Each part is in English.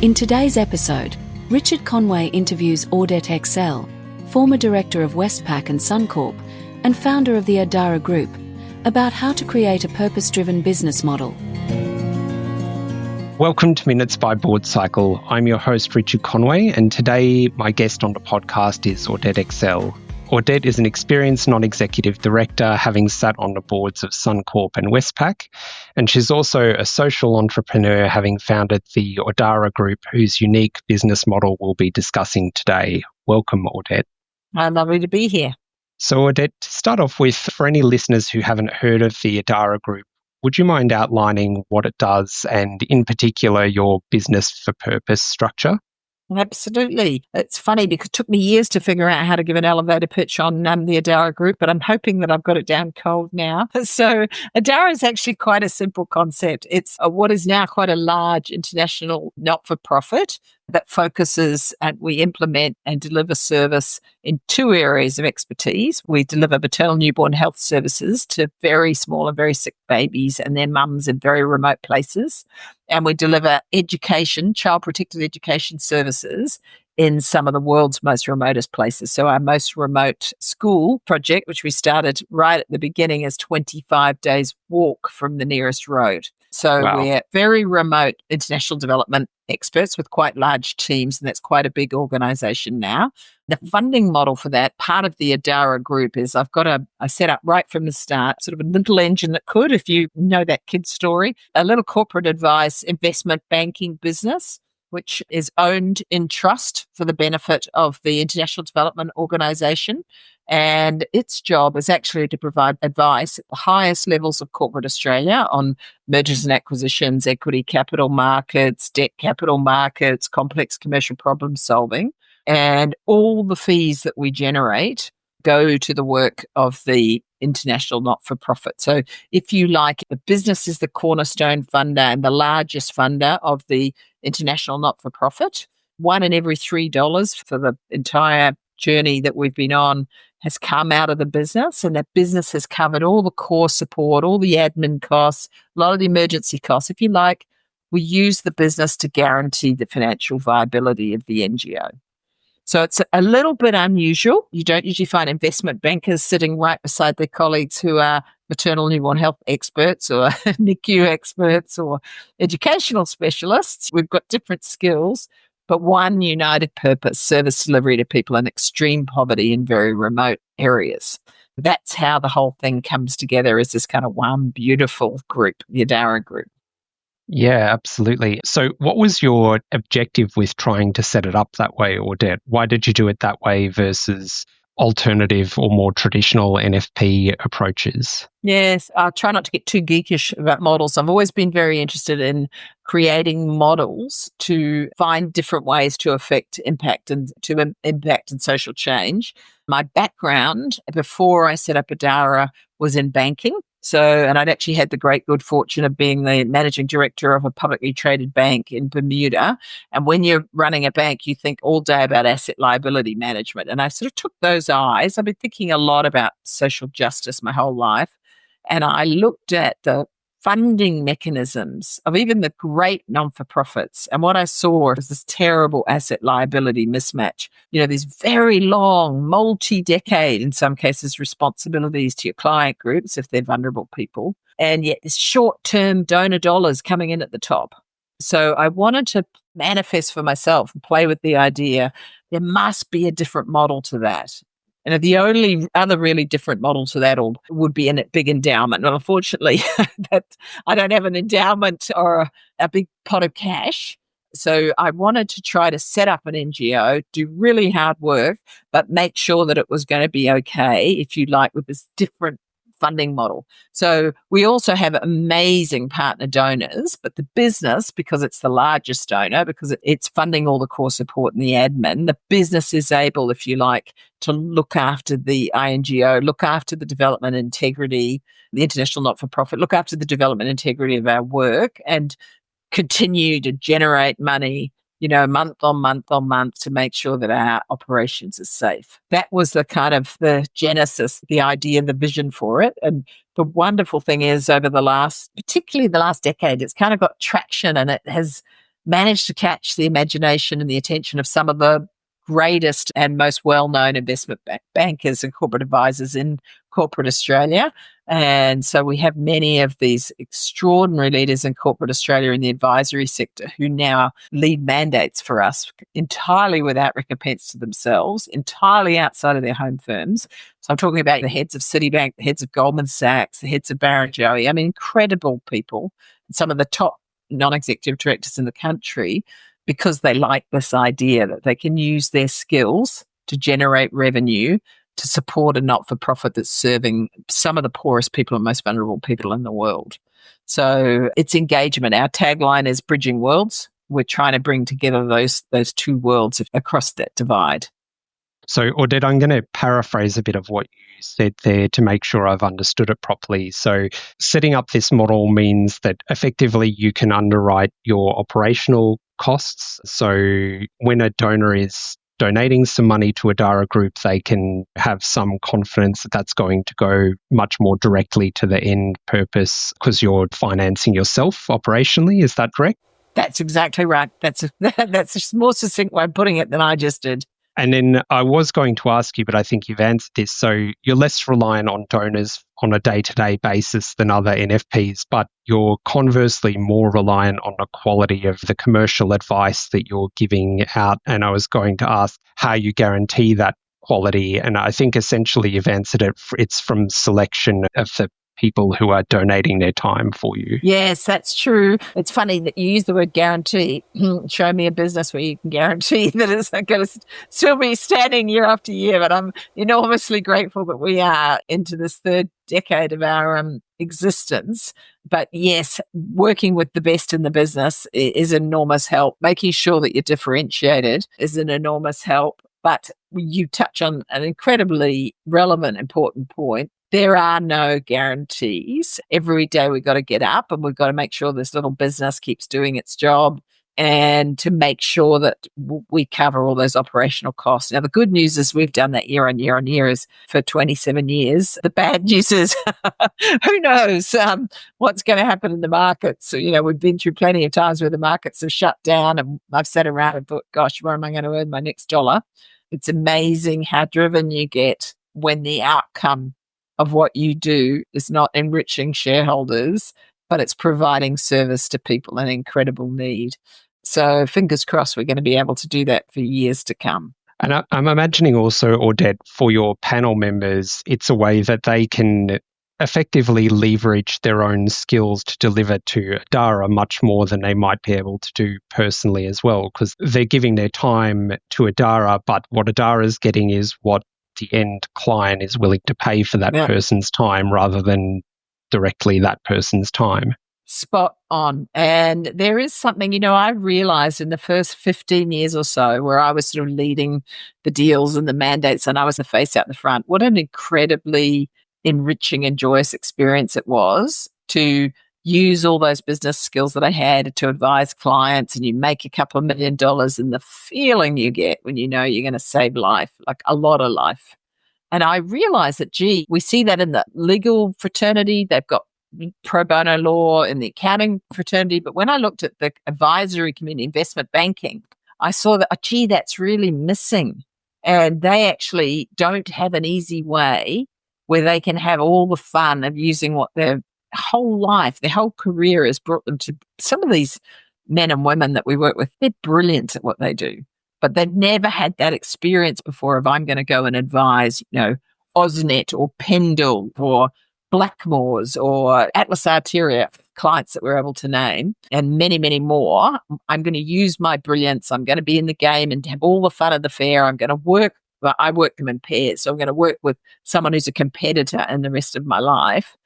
In today's episode, Richard Conway interviews Audette Exel, former director of Westpac and Suncorp, and founder of the Adara Group, about how to create a purpose-driven business model. Welcome to Minutes by Board Cycle. I'm your host, Richard Conway, and today my guest on the podcast is Audette Exel. Audette is an experienced non-executive director, having sat on the boards of Suncorp and Westpac, and she's also a social entrepreneur, having founded the Adara Group, whose unique business model we'll be discussing today. Welcome, Audette. Lovely to be here. So, Audette, to start off with, for any listeners who haven't heard of the Adara Group, would you mind outlining what it does and, in particular, your business for purpose structure? Absolutely. It's funny because it took me years to figure out how to give an elevator pitch on the Adara Group, but I'm hoping that I've got it down cold now. So Adara is actually quite a simple concept. It's what is now quite a large international not-for-profit that focuses and we implement and deliver service in two areas of expertise. We deliver maternal newborn health services to very small and very sick babies and their mums in very remote places. And we deliver education, child protected education services in some of the world's most remotest places. So our most remote school project, which we started right at the beginning, is 25 days walk from the nearest road. So We're very remote international development experts with quite large teams, and that's quite a big organization now. The funding model for that, part of the Adara Group, is I set up right from the start, sort of a little engine that could, if you know that kid's story, a little corporate advice investment banking business, which is owned in trust for the benefit of the International Development Organization. And its job is actually to provide advice at the highest levels of corporate Australia on mergers and acquisitions, equity capital markets, debt capital markets, complex commercial problem solving. And all the fees that we generate go to the work of the international not-for-profit. So if you like, the business is the cornerstone funder and the largest funder of the international not-for-profit. $1 in every $3 for the entire journey that we've been on has come out of the business, and that business has covered all the core support, all the admin costs, a lot of the emergency costs. If you like, we use the business to guarantee the financial viability of the NGO. So it's a little bit unusual. You don't usually find investment bankers sitting right beside their colleagues who are maternal newborn health experts or NICU experts or educational specialists. We've got different skills, but one united purpose: service delivery to people in extreme poverty in very remote areas. That's how the whole thing comes together, as this kind of one beautiful group, the Adara Group. Yeah, absolutely. So what was your objective with trying to set it up that way, Audette? Why did you do it that way versus alternative or more traditional NFP approaches? Yes, I try not to get too geekish about models. I've always been very interested in creating models to find different ways to impact and social change. My background before I set up Adara was in banking. And I'd actually had the great good fortune of being the managing director of a publicly traded bank in Bermuda. And when you're running a bank, you think all day about asset-liability management. And I sort of took those eyes. I've been thinking a lot about social justice my whole life. And I looked at the funding mechanisms of even the great non-for-profits. And what I saw was this terrible asset-liability mismatch. You know, these very long, multi-decade, in some cases, responsibilities to your client groups if they're vulnerable people, and yet this short-term donor dollars coming in at the top. So I wanted to manifest for myself and play with the idea there must be a different model to that. And the only other really different model to that would be a big endowment. And unfortunately, that I don't have an endowment or a big pot of cash. So I wanted to try to set up an NGO, do really hard work, but make sure that it was going to be okay, if you like, with this different funding model. So we also have amazing partner donors, but the business, because it's the largest donor, because it's funding all the core support and the admin, the business is able, if you like, to look after the INGO, look after the development integrity, the international not-for-profit, look after the development integrity of our work and continue to generate money, month on month to make sure that our operations are safe. That was the kind of the genesis, the idea, the vision for it. And the wonderful thing is particularly the last decade, it's kind of got traction and it has managed to catch the imagination and the attention of some of the greatest and most well-known investment bankers and corporate advisors in corporate Australia. And so we have many of these extraordinary leaders in corporate Australia in the advisory sector who now lead mandates for us entirely without recompense to themselves, entirely outside of their home firms. So I'm talking about the heads of Citibank, the heads of Goldman Sachs, the heads of Barrenjoey. I mean, incredible people, some of the top non-executive directors in the country, because they like this idea that they can use their skills to generate revenue to support a not-for-profit that's serving some of the poorest people and most vulnerable people in the world. So it's engagement. Our tagline is Bridging Worlds. We're trying to bring together those two worlds across that divide. So, Audette, I'm going to paraphrase a bit of what you said there to make sure I've understood it properly. So, setting up this model means that effectively you can underwrite your operational costs. So, when a donor is donating some money to Adara Group, they can have some confidence that that's going to go much more directly to the end purpose because you're financing yourself operationally. Is that correct? That's exactly right. That's a more succinct way of putting it than I just did. And then I was going to ask you, but I think you've answered this. So you're less reliant on donors on a day-to-day basis than other NFPs, but you're conversely more reliant on the quality of the commercial advice that you're giving out. And I was going to ask how you guarantee that quality. And I think essentially you've answered it. It's from selection of the people who are donating their time for you. Yes, that's true. It's funny that you use the word guarantee. Show me a business where you can guarantee that it's not going to still be standing year after year. But I'm enormously grateful that we are into this third decade of our existence. But yes, working with the best in the business is enormous help. Making sure that you're differentiated is an enormous help. But you touch on an incredibly relevant, important point. There are no guarantees. Every day we've got to get up and we've got to make sure this little business keeps doing its job and to make sure that we cover all those operational costs. Now, the good news is we've done that year on year on year is for 27 years. The bad news is who knows what's going to happen in the markets. So, we've been through plenty of times where the markets have shut down and I've sat around and thought, gosh, where am I going to earn my next dollar? It's amazing how driven you get when the outcome of what you do is not enriching shareholders, but it's providing service to people in incredible need. So fingers crossed we're going to be able to do that for years to come. And I'm imagining also, Audette, for your panel members, it's a way that they can effectively leverage their own skills to deliver to Adara much more than they might be able to do personally as well, because they're giving their time to Adara, but what Adara is getting is what the end client is willing to pay for that person's time rather than directly that person's time. Spot on. And there is something, I realized in the first 15 years or so where I was sort of leading the deals and the mandates and I was the face out the front, what an incredibly enriching and joyous experience it was to use all those business skills that I had to advise clients, and you make a couple of $1 million, and the feeling you get when you know you're going to save life, like a lot of life. And I realized that, we see that in the legal fraternity, they've got pro bono law in the accounting fraternity. But when I looked at the advisory community, investment banking, I saw that, that's really missing. And they actually don't have an easy way where they can have all the fun of using what their whole life, their whole career has brought them to. Some of these men and women that we work with, they're brilliant at what they do, but they've never had that experience before of I'm going to go and advise, Osnet or Pendle or Blackmores or Atlas Arteria, clients that we're able to name, and many, many more. I'm going to use my brilliance. I'm going to be in the game and have all the fun of the fair. I'm going to work. Well, I work them in pairs. So I'm going to work with someone who's a competitor in the rest of my life.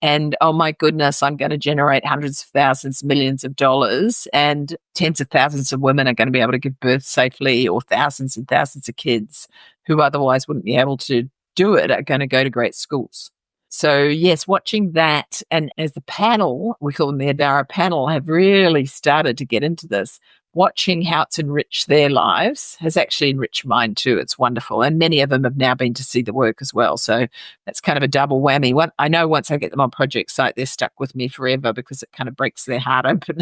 And oh my goodness, I'm going to generate hundreds of thousands, millions of dollars, and tens of thousands of women are going to be able to give birth safely, or thousands and thousands of kids who otherwise wouldn't be able to do it are going to go to great schools. So yes, watching that, and as the panel, we call them the Adara panel, have really started to get into this, watching how it's enriched their lives has actually enriched mine too. It's wonderful. And many of them have now been to see the work as well. So that's kind of a double whammy. I know once I get them on project site, they're stuck with me forever because it kind of breaks their heart open.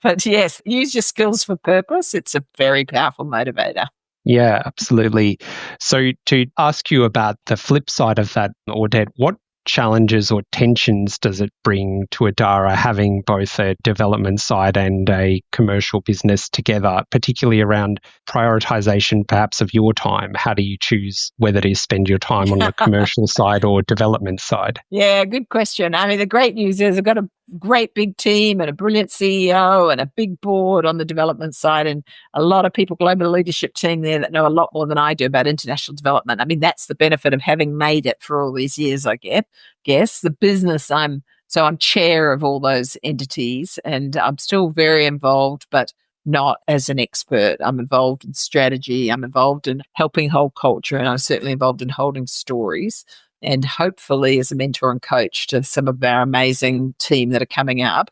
But yes, use your skills for purpose. It's a very powerful motivator. Yeah, absolutely. So to ask you about the flip side of that, Audette, what challenges or tensions does it bring to Adara having both a development side and a commercial business together, particularly around prioritization perhaps of your time? How do you choose whether to spend your time on the commercial side or development side? Yeah, good question. I mean, the great news is I've got a great big team and a brilliant CEO and a big board on the development side and a lot of people, global leadership team there that know a lot more than I do about international development. I mean, that's the benefit of having made it for all these years, I guess. The business, I'm chair of all those entities and I'm still very involved, but not as an expert. I'm involved in strategy. I'm involved in helping hold culture and I'm certainly involved in holding stories. And hopefully as a mentor and coach to some of our amazing team that are coming up.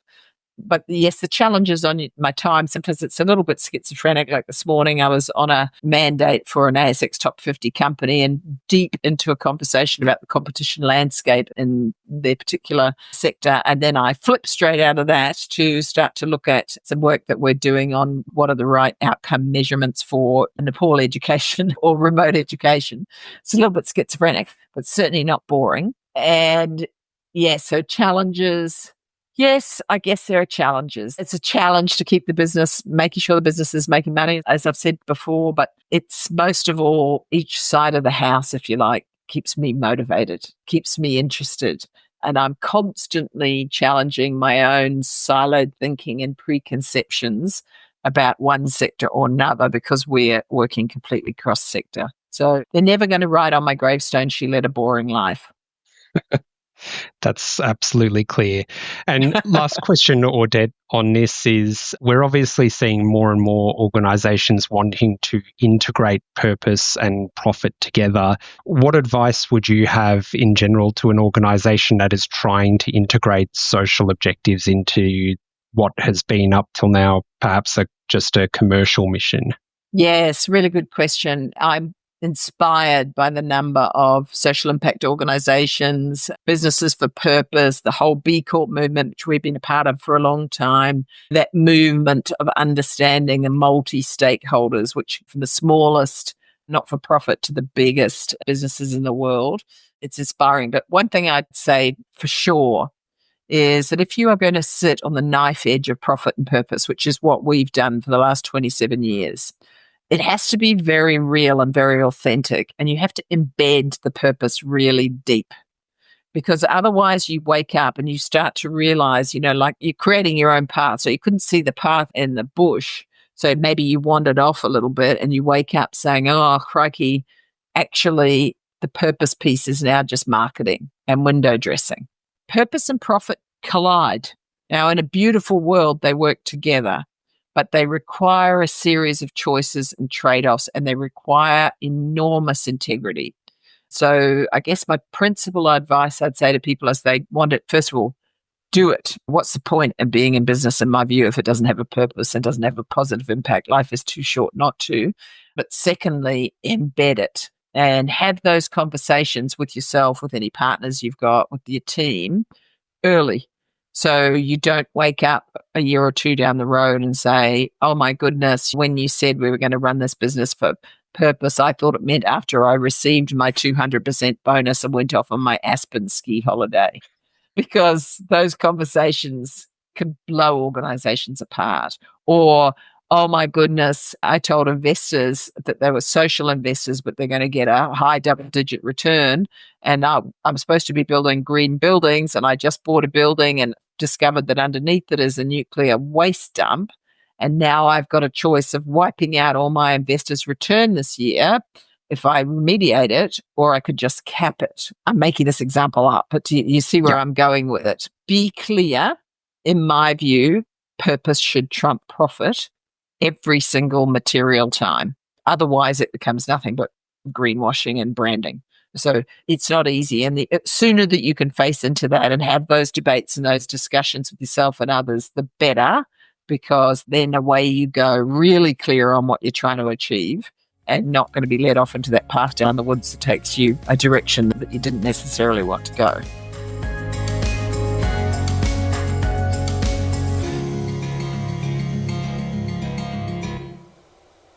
But yes, the challenges on my time, sometimes it's a little bit schizophrenic. Like this morning, I was on a mandate for an ASX top 50 company and deep into a conversation about the competition landscape in their particular sector. And then I flipped straight out of that to start to look at some work that we're doing on what are the right outcome measurements for Nepal education or remote education. It's a little bit schizophrenic, but certainly not boring. And yeah, so challenges. Yes, I guess there are challenges. It's a challenge to keep the business, making sure the business is making money, as I've said before, but it's most of all each side of the house, if you like, keeps me motivated, keeps me interested. And I'm constantly challenging my own siloed thinking and preconceptions about one sector or another because we're working completely cross-sector. So they're never going to write on my gravestone, she led a boring life. That's absolutely clear. And last question, Audette, on this is we're obviously seeing more and more organisations wanting to integrate purpose and profit together. What advice would you have in general to an organisation that is trying to integrate social objectives into what has been up till now perhaps just a commercial mission? Yes, really good question. I'm inspired by the number of social impact organizations, businesses for purpose, the whole B Corp movement, which we've been a part of for a long time, that movement of understanding the multi-stakeholders, which from the smallest not-for-profit to the biggest businesses in the world, it's inspiring. But one thing I'd say for sure is that if you are going to sit on the knife edge of profit and purpose, which is what we've done for the last 27 years, it has to be very real and very authentic, and you have to embed the purpose really deep because otherwise you wake up and you start to realize, like you're creating your own path. So you couldn't see the path in the bush. So maybe you wandered off a little bit and you wake up saying, oh, crikey, actually the purpose piece is now just marketing and window dressing. Purpose and profit collide. Now, in a beautiful world, they work together. But they require a series of choices and trade-offs, and they require enormous integrity. So I guess my principal advice I'd say to people as they want it, first of all, do it. What's the point of being in business, in my view, if it doesn't have a purpose and doesn't have a positive impact? Life is too short not to. But secondly, embed it and have those conversations with yourself, with any partners you've got, with your team early. So you don't wake up a year or two down the road and say, oh my goodness, when you said we were going to run this business for purpose, I thought it meant after I received my 200% bonus and went off on my Aspen ski holiday. Because those conversations can blow organizations apart. Or, oh my goodness, I told investors that they were social investors, but they're going to get a high double-digit return. And I'm supposed to be building green buildings, and I just bought a building and discovered that underneath it is a nuclear waste dump. And now I've got a choice of wiping out all my investors' return this year if I remediate it, or I could just cap it. I'm making this example up, but you see where I'm going with it. Be clear, in my view, purpose should trump profit every single material time. Otherwise, it becomes nothing but greenwashing and branding. So it's not easy. And the sooner that you can face into that and have those debates and those discussions with yourself and others, the better, because then away you go, really clear on what you're trying to achieve and not going to be led off into that path down the woods that takes you a direction that you didn't necessarily want to go.